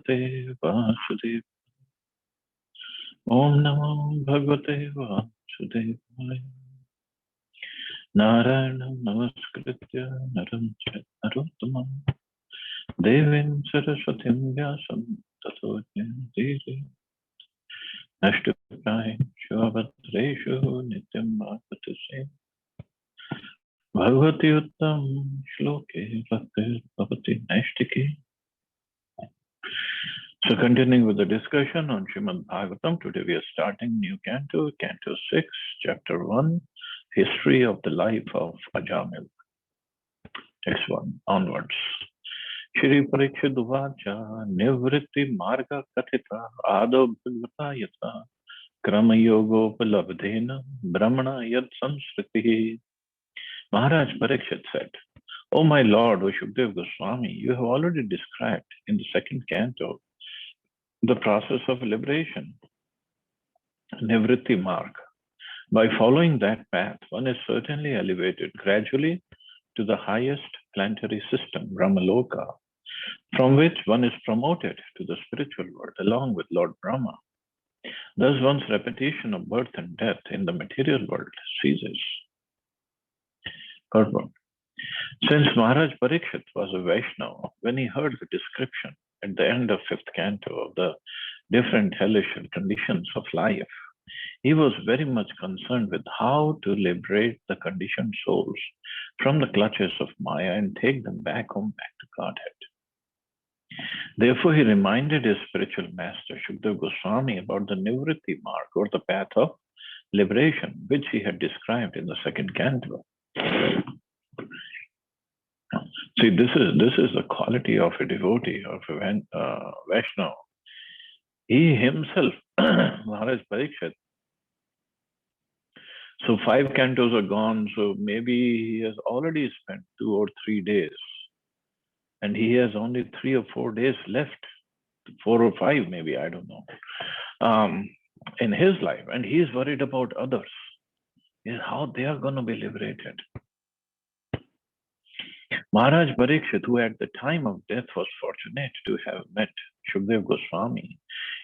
Bhagavate Vasudevaya. Om Namo Bhagavate Vasudevaya. Narayana Namaskritya Naram Narottamam Devim Saraswatim Vyasam Tato Jayantiri Nashtupraim Shivabhadreshu Nityam Bhagavate Bhagavati Uttam Shloke Bhaktir Bhavati Naishtiki. So continuing with the discussion on Srimad Bhagavatam, today we are starting new canto, canto 6, chapter 1, history of the life of Ajamil. Text 1, onwards. Shri Parikshit Uvacha Nivritti Marga Kathita Ado Bhagavata Yata Krama Yogopalabdhena Brahmana Yad Samsriti. Maharaj Parikshit said, O my Lord, O Shukdev Goswami, you have already described in the second canto the process of liberation, Nivritti Marg. By following that path, one is certainly elevated gradually to the highest planetary system, Brahmaloka, from which one is promoted to the spiritual world along with Lord Brahma. Thus one's repetition of birth and death in the material world ceases. Third one. Since Maharaj Parikshit was a Vaishnava, when he heard the description at the end of fifth canto of the different hellish conditions of life, he was very much concerned with how to liberate the conditioned souls from the clutches of Maya and take them back home, back to Godhead. Therefore, he reminded his spiritual master, Shukdev Goswami, about the Nivritti Marg, or the path of liberation, which he had described in the second canto. See, this is the quality of a devotee, of a Vaishnava. He himself, Maharaj Parikshit, so 5 cantos are gone, so maybe he has already spent 2 or 3 days, and he has only 3 or 4 days left, 4 or 5 maybe, I don't know, in his life, and he is worried about others, how they are going to be liberated. Maharaj Parikshit, who at the time of death was fortunate to have met Shukdev Goswami,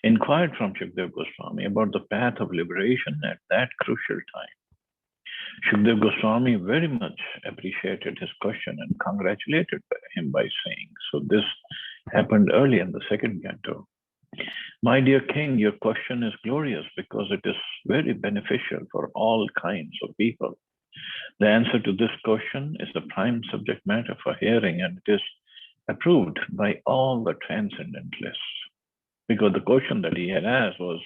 inquired from Shukdev Goswami about the path of liberation at that crucial time. Shukdev Goswami very much appreciated his question and congratulated him by saying, so this happened early in the second canto. My dear king, your question is glorious because it is very beneficial for all kinds of people. The answer to this question is the prime subject matter for hearing, and it is approved by all the transcendentalists. Because the question that he had asked was,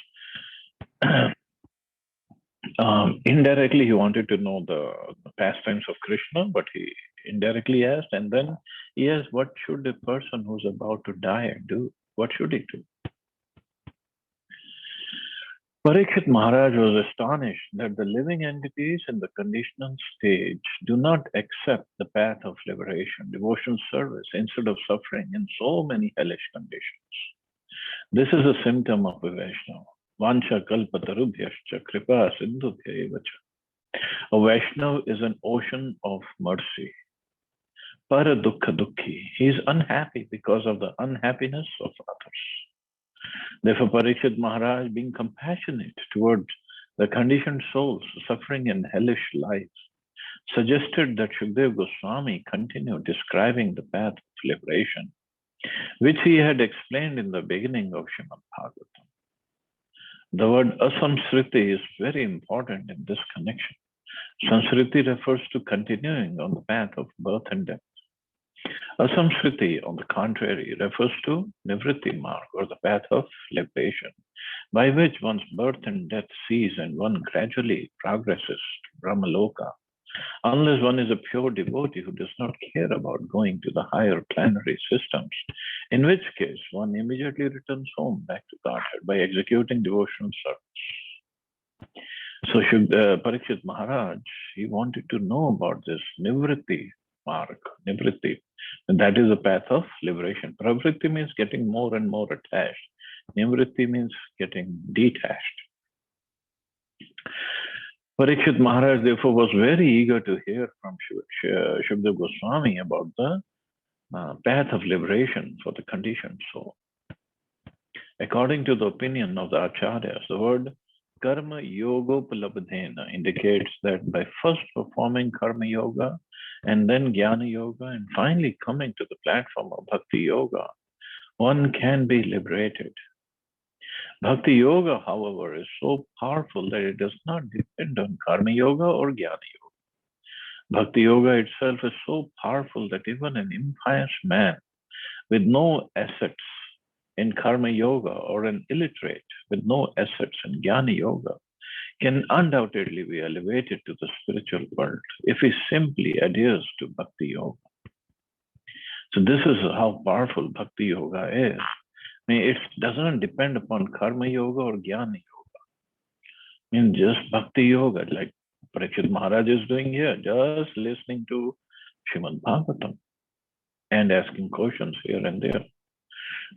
indirectly he wanted to know the pastimes of Krishna, but he indirectly asked, and then he asked, what should a person who's about to die do? What should he do? Parikshit Maharaj was astonished that the living entities in the conditional stage do not accept the path of liberation, devotional service, instead of suffering in so many hellish conditions. This is a symptom of a Vaishnava. Vancha kalpatarubhyascha kripa sindhubhya evacha. A Vaishnava is an ocean of mercy. Para dukkha dukkhi. He is unhappy because of the unhappiness of others. Therefore, Parikshit Maharaj, being compassionate towards the conditioned souls suffering in hellish life, suggested that Shukdev Goswami continue describing the path of liberation, which he had explained in the beginning of Srimad Bhagavatam. The word asamsriti is very important in this connection. Samsriti refers to continuing on the path of birth and death. Asamsriti, on the contrary, refers to Nivritti Marg, or the path of liberation, by which one's birth and death cease and one gradually progresses to Brahmaloka, unless one is a pure devotee who does not care about going to the higher planetary systems, in which case one immediately returns home back to Godhead by executing devotional service. So Parikshit Maharaj, he wanted to know about this Nivritti Marg, Nivritti, and that is the path of liberation. Pravritti means getting more and more attached. Nivritti means getting detached. Parikshit Maharaj, therefore, was very eager to hear from Shukdev Goswami about the path of liberation for the conditioned soul. According to the opinion of the Acharyas, the word karma yogopalabdhena indicates that by first performing karma yoga and then jnana yoga and finally coming to the platform of bhakti yoga, one can be liberated. Bhakti yoga, however, is so powerful that it does not depend on karma yoga or jnana yoga. Bhakti yoga itself is so powerful that even an impious man with no assets in karma yoga or an illiterate with no assets in jnana yoga can undoubtedly be elevated to the spiritual world if he simply adheres to bhakti yoga. So this is how powerful bhakti yoga is. I mean, it doesn't depend upon karma yoga or jnana yoga. I mean, just bhakti yoga, like Parikshit Maharaj is doing here, just listening to Srimad Bhagavatam and asking questions here and there.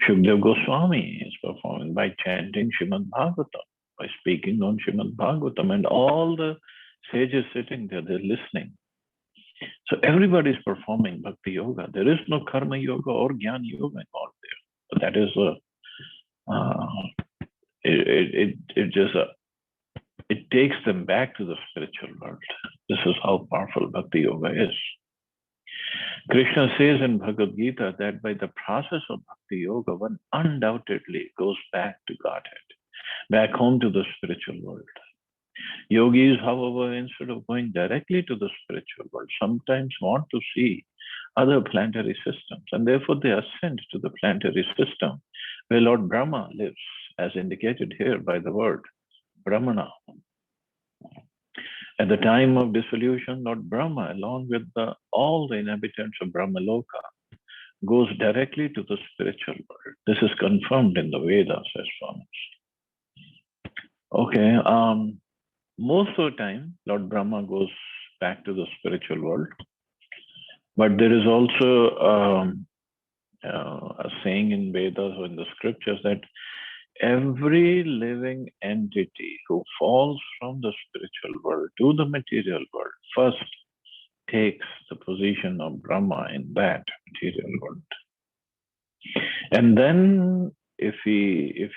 Shukdev Goswami is performing by chanting Srimad Bhagavatam, by speaking on Srimad Bhagavatam, and all the sages sitting there, they're listening. So everybody is performing bhakti yoga. There is no karma yoga or jnana yoga involved there. But that is it takes them back to the spiritual world. This is how powerful bhakti yoga is. Krishna says in Bhagavad Gita that by the process of bhakti yoga, one undoubtedly goes back to Godhead, back home to the spiritual world. Yogis, however, instead of going directly to the spiritual world, sometimes want to see other planetary systems, and therefore they ascend to the planetary system where Lord Brahma lives, as indicated here by the word Brahmana. At the time of dissolution, Lord Brahma, along with all the inhabitants of Brahmaloka, goes directly to the spiritual world. This is confirmed in the Vedas as follows. Okay, most of the time, Lord Brahma goes back to the spiritual world, but there is also a saying in Vedas or in the scriptures that every living entity who falls from the spiritual world to the material world first takes the position of Brahma in that material world. And then if he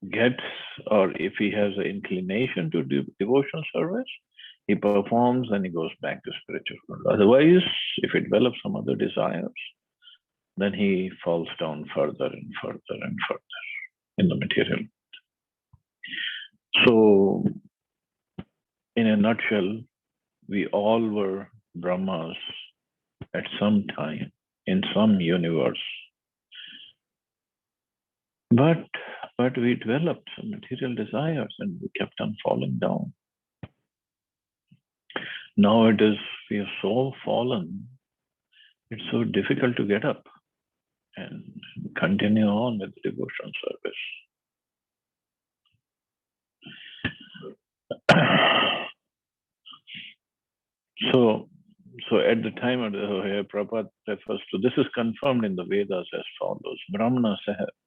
gets, or if he has an inclination to do devotional service, he performs and he goes back to spiritual world. Otherwise, if he develops some other desires, then he falls down further and further and further in the material. So, in a nutshell, we all were Brahmas at some time in some universe. But we developed some material desires and we kept on falling down. Now we are so fallen, it's so difficult to get up and continue on with devotional service. So at the time of the Prabhupada refers to, this is confirmed in the Vedas as follows: Brahmana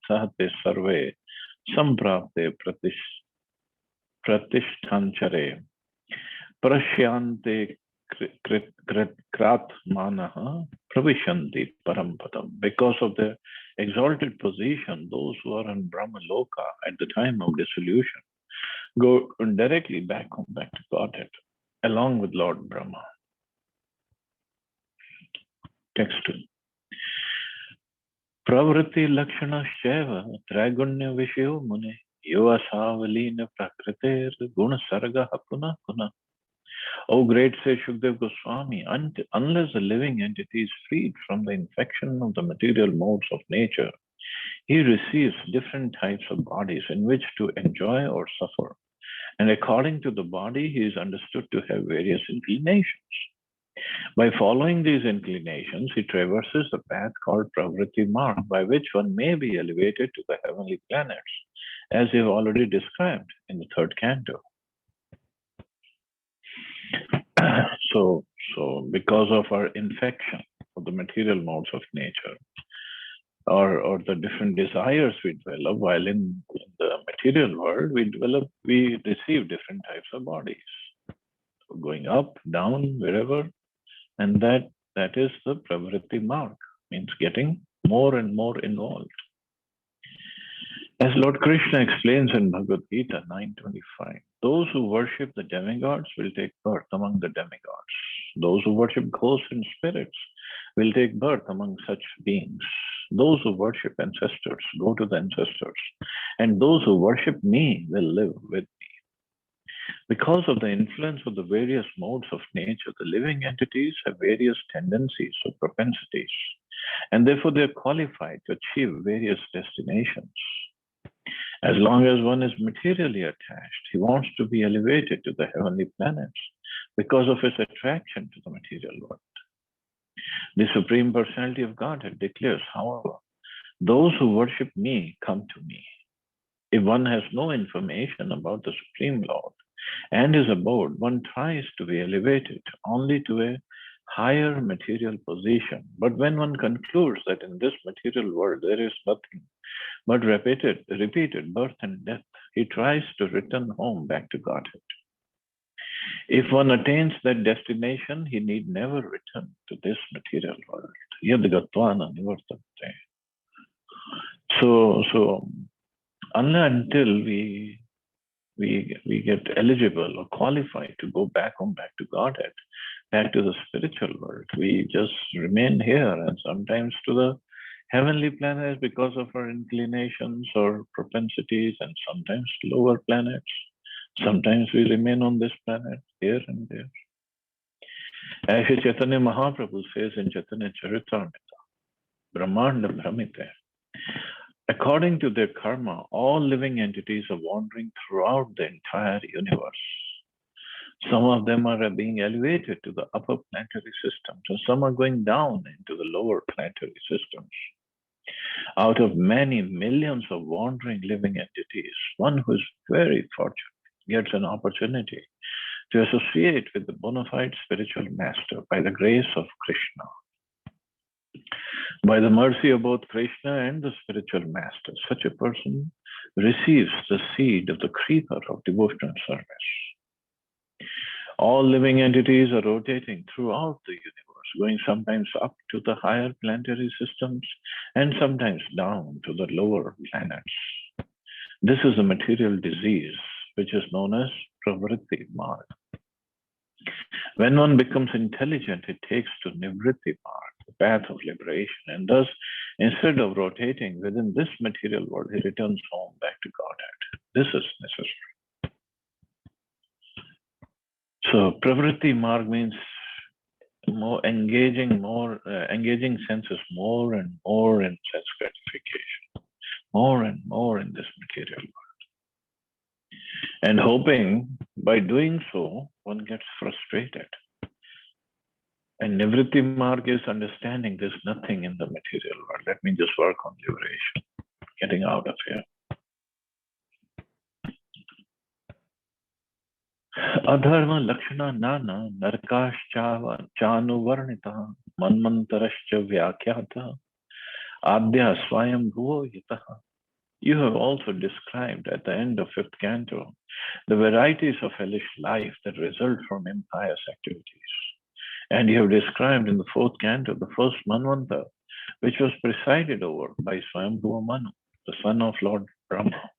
sahate sarve samprapte pratishtanchare prashyante kratmanaha pravishanti parampadam. Because of their exalted position, those who are in Brahma Loka at the time of dissolution go directly back home, back to Godhead, along with Lord Brahma. Text 2. Pravritti lakshana sheva tragunya vishyo mune yuva savalina prakriter guna sarga puna puna. O great says Shukdev Goswami, unless the living entity is freed from the infection of the material modes of nature, he receives different types of bodies in which to enjoy or suffer. And according to the body, he is understood to have various inclinations. By following these inclinations, he traverses the path called Pravritti Marg, by which one may be elevated to the heavenly planets, as we have already described in the third canto. So because of our infection of the material modes of nature, or the different desires we develop, while in the material world, we receive different types of bodies, going up, down, wherever, and that is the Pravritti Marg, means getting more and more involved. As Lord Krishna explains in Bhagavad Gita 9:25, those who worship the demigods will take birth among the demigods. Those who worship ghosts and spirits will take birth among such beings. Those who worship ancestors go to the ancestors, and those who worship me will live with me. Because of the influence of the various modes of nature, the living entities have various tendencies or propensities, and therefore they are qualified to achieve various destinations. As long as one is materially attached, he wants to be elevated to the heavenly planets because of his attraction to the material world. The Supreme Personality of Godhead declares, however, those who worship me come to me. If one has no information about the Supreme Lord and his abode, one tries to be elevated only to a higher material position. But when one concludes that in this material world there is nothing but repeated birth and death, he tries to return home back to Godhead. If one attains that destination, he need never return to this material world. Yadgatvana nivartate. So until we get eligible or qualified to go back home, back to Godhead, back to the spiritual world, we just remain here, and sometimes to the heavenly planets because of our inclinations or propensities, and sometimes lower planets. Sometimes we remain on this planet, here and there. As Chaitanya Mahaprabhu says in Chaitanya Charitamrita, Brahmanda Brahmite, according to their karma, all living entities are wandering throughout the entire universe. Some of them are being elevated to the upper planetary systems, and some are going down into the lower planetary systems. Out of many millions of wandering living entities, one who is very fortunate gets an opportunity to associate with the bona fide spiritual master by the grace of Krishna. By the mercy of both Krishna and the spiritual master, such a person receives the seed of the creeper of devotional service. All living entities are rotating throughout the universe, going sometimes up to the higher planetary systems and sometimes down to the lower planets. This is a material disease which is known as Pravritti Marg. When one becomes intelligent, it takes to Nivritti Marg, the path of liberation, and thus, instead of rotating within this material world, he returns home back to Godhead. This is necessary. So, Pravritti Marg means more engaging senses more and more in sense gratification, more and more in this material world. And hoping by doing so, one gets frustrated. And Nivritti Marg is understanding there's nothing in the material world. Let me just work on liberation, getting out of here. Adharma Lakshana Nana Narkashcha Chanu Varnita Manmantarascha Vyakhyata Adya Swayam Bhuvo Yitaha. You have also described at the end of 5th canto the varieties of hellish life that result from impious activities. And you have described in the 4th canto the first Manvanta, which was presided over by Swayambhuva Manu, the son of Lord Brahma.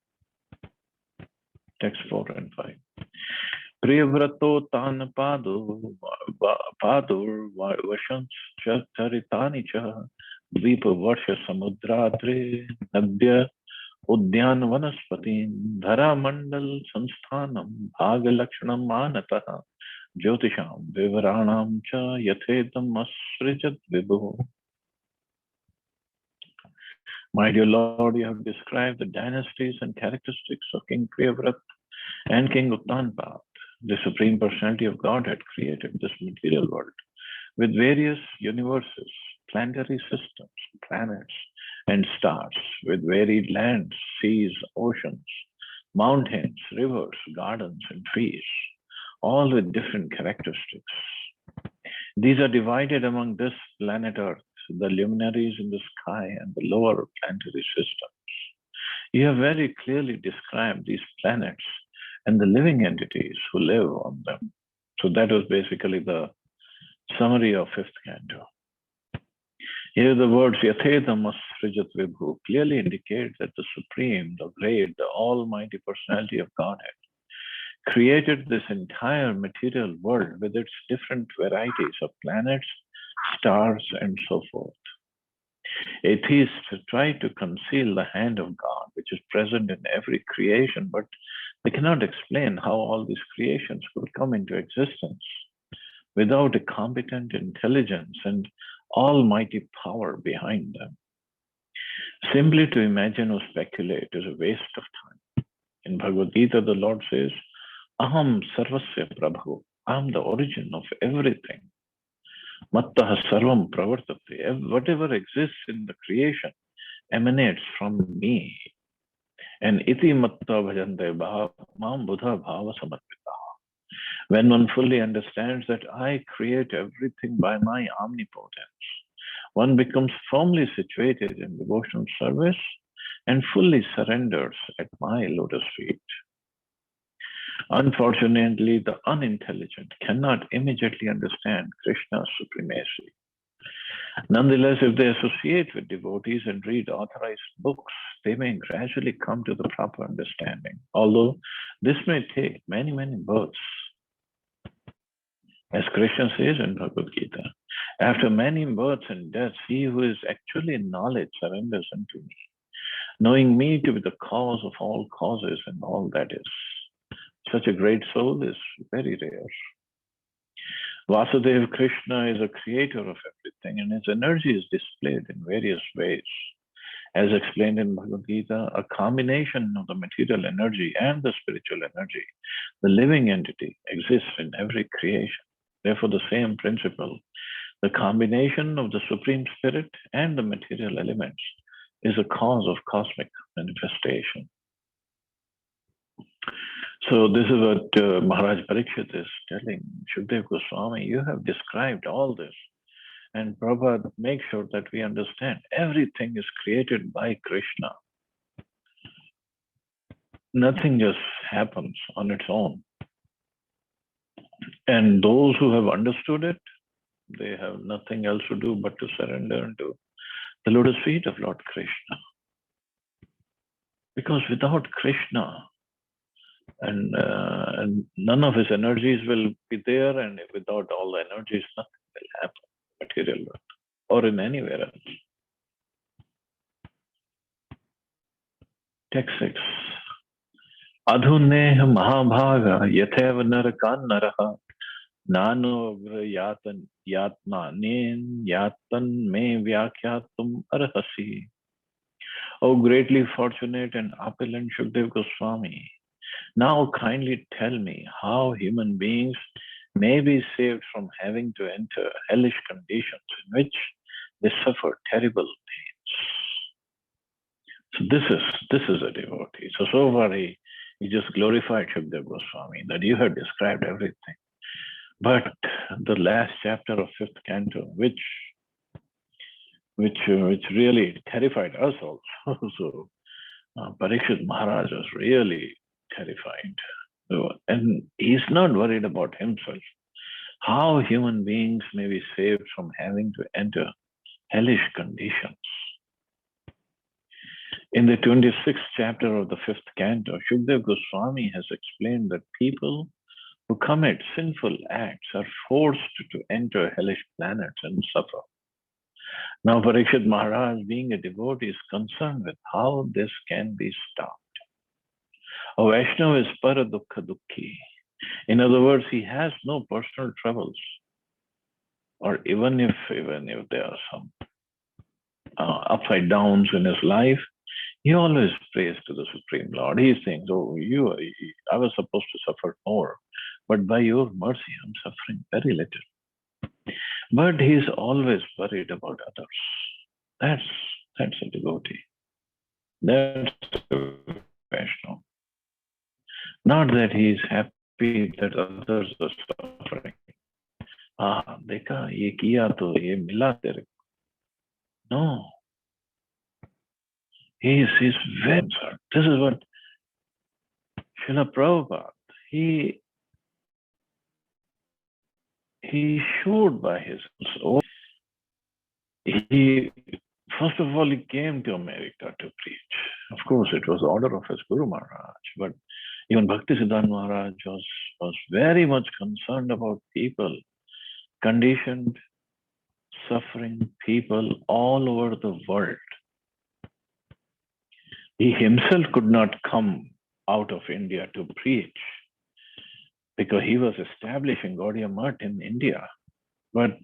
Text 4 and 5. Priyavrato tan padur vashans charitani cha dvipa varsha samudradre nadya Udyan Vanaspatin Dhara Mandal Sansthanam Bhaga Lakshanam Manataha Jyotisham Vivaranam Cha Yathedam Asrijat Vibhu. My dear Lord, you have described the dynasties and characteristics of King Priyavrat and King Uttanpad. The Supreme Personality of God had created this material world with various universes, planetary systems, planets, and stars, with varied lands, seas, oceans, mountains, rivers, gardens, and trees, all with different characteristics. These are divided among this planet Earth, the luminaries in the sky, and the lower planetary systems. You have very clearly described these planets and the living entities who live on them. So that was basically the summary of 5th canto. Here the words Yathedam Asrijat Vibhu clearly indicate that the Supreme, the Great, the Almighty Personality of Godhead created this entire material world with its different varieties of planets, stars, and so forth. Atheists try to conceal the hand of God, which is present in every creation, but they cannot explain how all these creations could come into existence without a competent intelligence and almighty power behind them. Simply to imagine or speculate is a waste of time. In Bhagavad Gita, the Lord says, Aham sarvasya prabhu. I am the origin of everything. Mattah sarvam pravartate. Whatever exists in the creation emanates from me. And iti matta bhajante mam buddha bhava samarpita. When one fully understands that I create everything by my omnipotence, one becomes firmly situated in devotional service and fully surrenders at my lotus feet. Unfortunately, the unintelligent cannot immediately understand Krishna's supremacy. Nonetheless, if they associate with devotees and read authorized books, they may gradually come to the proper understanding, although this may take many, many births. As Krishna says in Bhagavad Gita, after many births and deaths, he who is actually in knowledge surrenders unto me, knowing me to be the cause of all causes and all that is. Such a great soul is very rare. Vasudeva Krishna is a creator of everything, and his energy is displayed in various ways. As explained in Bhagavad Gita, a combination of the material energy and the spiritual energy, the living entity, exists in every creation. Therefore, the same principle, the combination of the Supreme Spirit and the material elements, is a cause of cosmic manifestation. So this is what Maharaj Parikshit is telling Shukdev Goswami. You have described all this. And Prabhupada makes sure that we understand everything is created by Krishna. Nothing just happens on its own. And those who have understood it, they have nothing else to do but to surrender into the lotus feet of Lord Krishna. Because without Krishna, and none of his energies will be there, and without all the energies, nothing will happen, material world, or in anywhere else. Text 6. Adhuneha mahabhaga yatheva narakan naraha nano yatan yatma nen yatan me vyakyatum arhasi. O greatly fortunate and opulent Shukdev Goswami, now kindly tell me how human beings may be saved from having to enter hellish conditions in which they suffer terrible pains. So this is a devotee. So far he just glorified Shukdev Goswami, that you have described everything. But the last chapter of 5th canto, which really terrified us also. So Parikshit Maharaj was really terrified. And he's not worried about himself. How human beings may be saved from having to enter hellish conditions. In the 26th chapter of the 5th canto, Shukdev Goswami has explained that people who commit sinful acts are forced to enter hellish planets and suffer. Now, Parikshit Maharaj, being a devotee, is concerned with how this can be stopped. A Vaishnava is para dukkha dukkhi. In other words, he has no personal troubles, or even if there are some upside downs in his life, he always prays to the Supreme Lord. He thinks, oh, I was supposed to suffer more, but by your mercy, I'm suffering very little. But he's always worried about others. That's a devotee. That's a Vaishnava. Not that he's happy that others are suffering. Dekha, ye kiya to ye mila tere. No. He's very concerned. This is what Srila Prabhupada, he showed by his own. He, first of all, he came to America to preach. Of course, it was the order of his Guru Maharaj, but even Bhakti Siddhanta Maharaj was very much concerned about people, conditioned, suffering people all over the world. He himself could not come out of India to preach because he was establishing Gaudiya Math in India. But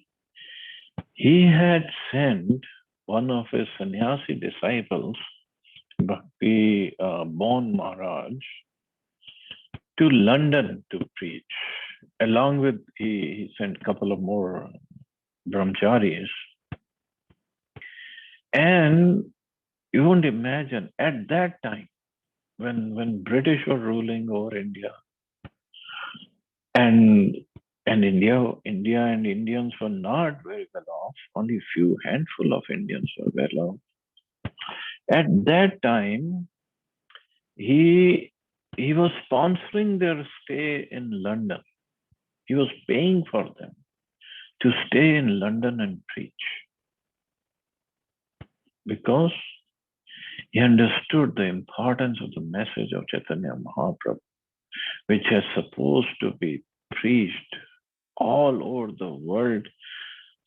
he had sent one of his sannyasi disciples, Bhakti Bon Maharaj, to London to preach. Along with, he sent a couple of more brahmacharis. And you won't imagine, at that time, when British were ruling over India, and India and Indians were not very well off, only few handful of Indians were well off. At that time, he was sponsoring their stay in London. He was paying for them to stay in London and preach because he understood the importance of the message of Chaitanya Mahaprabhu, which is supposed to be preached all over the world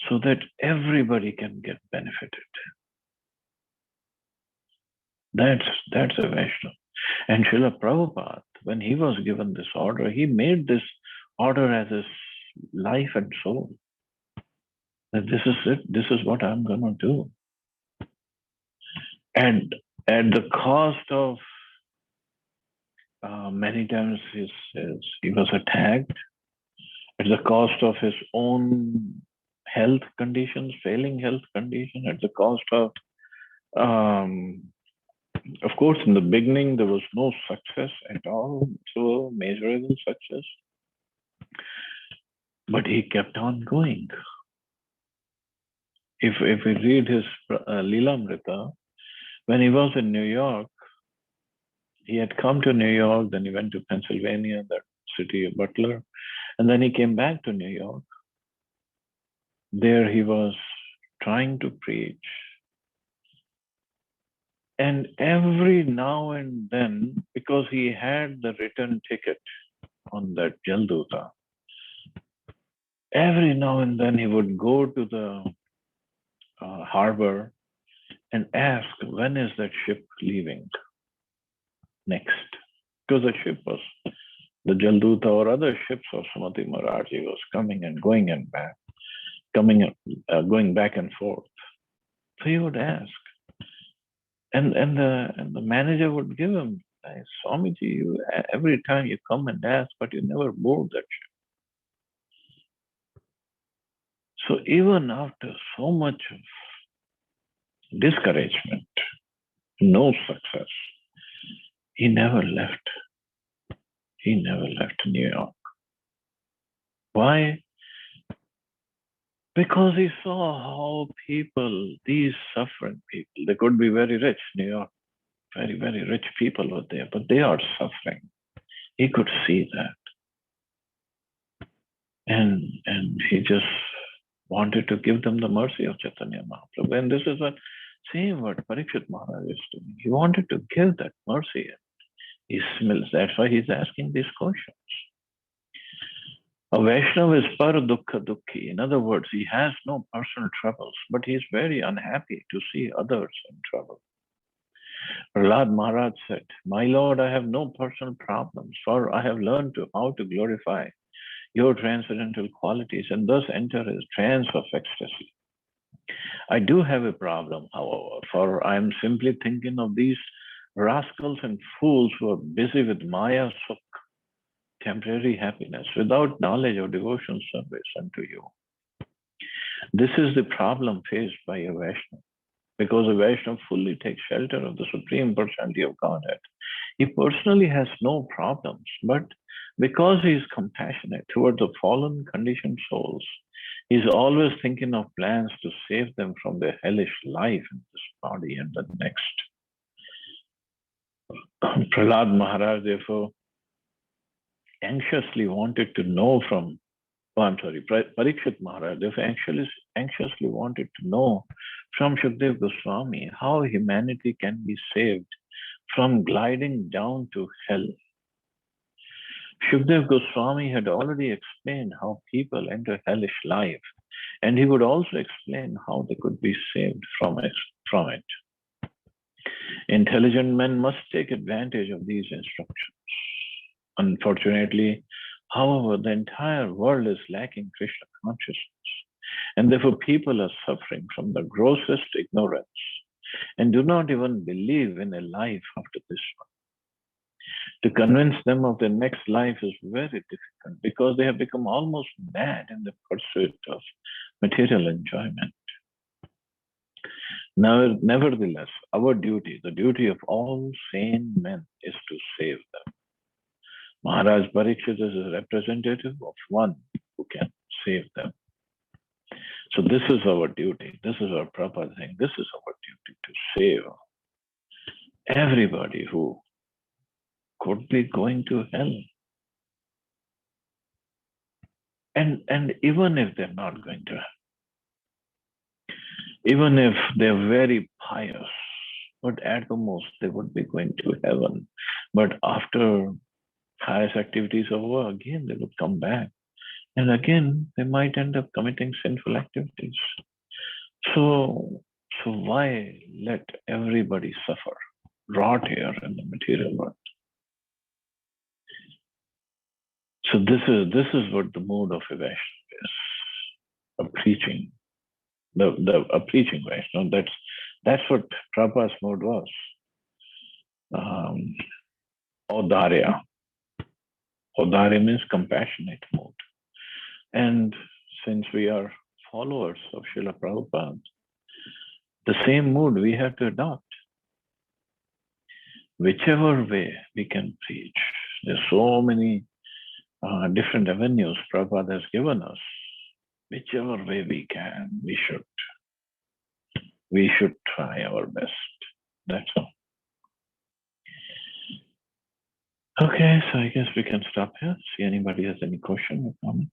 so that everybody can get benefited. That's a Vaishnava. And Srila Prabhupada, when he was given this order, he made this order as his life and soul. That this is it, this is what I'm going to do. And at the cost of many times he was attacked, at the cost of his own health conditions, failing health condition, at the cost of course, in the beginning, there was no success at all, so measurable success. But he kept on going. If we read his Lilamrita, when he was in New York, he had come to New York, then he went to Pennsylvania, that city of Butler, and then he came back to New York. There he was trying to preach. And every now and then, because he had the return ticket on that Jalduta, every now and then he would go to the harbor and ask, when is that ship leaving next? Because the ship was, the Jalduta or other ships of Srimati Maharaji was coming and going and back, going back and forth. So he would ask. And the manager would give him, Swamiji, every time you come and ask, but you never board that ship. So even after so much of discouragement, no success, he never left. He never left New York. Why? Because he saw how people, these suffering people, they could be very rich, New York, very, very rich people were there, but they are suffering. He could see that. And he just wanted to give them the mercy of Chaitanya Mahaprabhu. And this is what, same what Parikshit Maharaj is doing. He wanted to give that mercy. He smells. That's why he's asking these questions. A Vaishnava is par dukkha dukkhi. In other words, he has no personal troubles, but he is very unhappy to see others in trouble. Prahlad Maharaj said, my Lord, I have no personal problems, for I have learned how to glorify your transcendental qualities and thus enter his trance of ecstasy. I do have a problem, however, for I am simply thinking of these rascals and fools who are busy with Maya Sukh, temporary happiness, without knowledge or devotion service unto you. This is the problem faced by a Vaishnava, because a Vaishnava fully takes shelter of the Supreme Personality of Godhead. He personally has no problems, but because he is compassionate toward the fallen, conditioned souls, he is always thinking of plans to save them from their hellish life in this body and the next. Prahlad Maharaj, therefore, anxiously wanted to know from Oh, I'm sorry, Parikshit Maharaj, they anxiously wanted to know from Shukdev Goswami how humanity can be saved from gliding down to hell. Shukdev Goswami had already explained how people enter hellish life, and he would also explain how they could be saved from it. Intelligent men must take advantage of these instructions. Unfortunately, however, the entire world is lacking Krishna consciousness, and therefore people are suffering from the grossest ignorance and do not even believe in a life after this one. To convince them of the next life is very difficult because they have become almost mad in the pursuit of material enjoyment. Nevertheless, our duty, the duty of all sane men, is to save them. Maharaj Parikshit is a representative of one who can save them. So this is our duty. This is our proper thing. This is our duty to save everybody who could be going to hell. And even if they're not going to hell, even if they're very pious, but at the most they would be going to heaven. But after pious activities are over, again they would come back. And again, they might end up committing sinful activities. So why let everybody suffer, rot here in the material world? So this is what the mood of a Vaishnava is, a preaching, a preaching Vaishnava. That's what Prabhupada's mood was. Audarya. Audarya means compassionate mood. And since we are followers of Srila Prabhupada, the same mood we have to adopt. Whichever way we can preach. There's so many different avenues Prabhupada has given us. Whichever way we can, we should try our best. That's all. Okay, so I guess we can stop here. See anybody has any question or comment?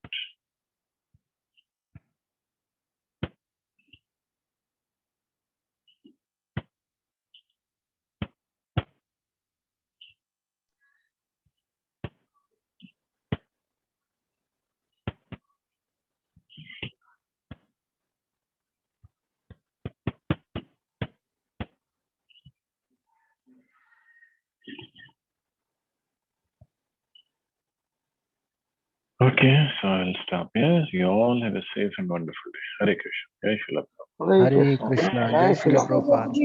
Okay, so I'll stop here. You all have a safe and wonderful day. Hare Krishna. Jai Srila Prabhupada. Hare Krishna, Jai Srila Prabhupada.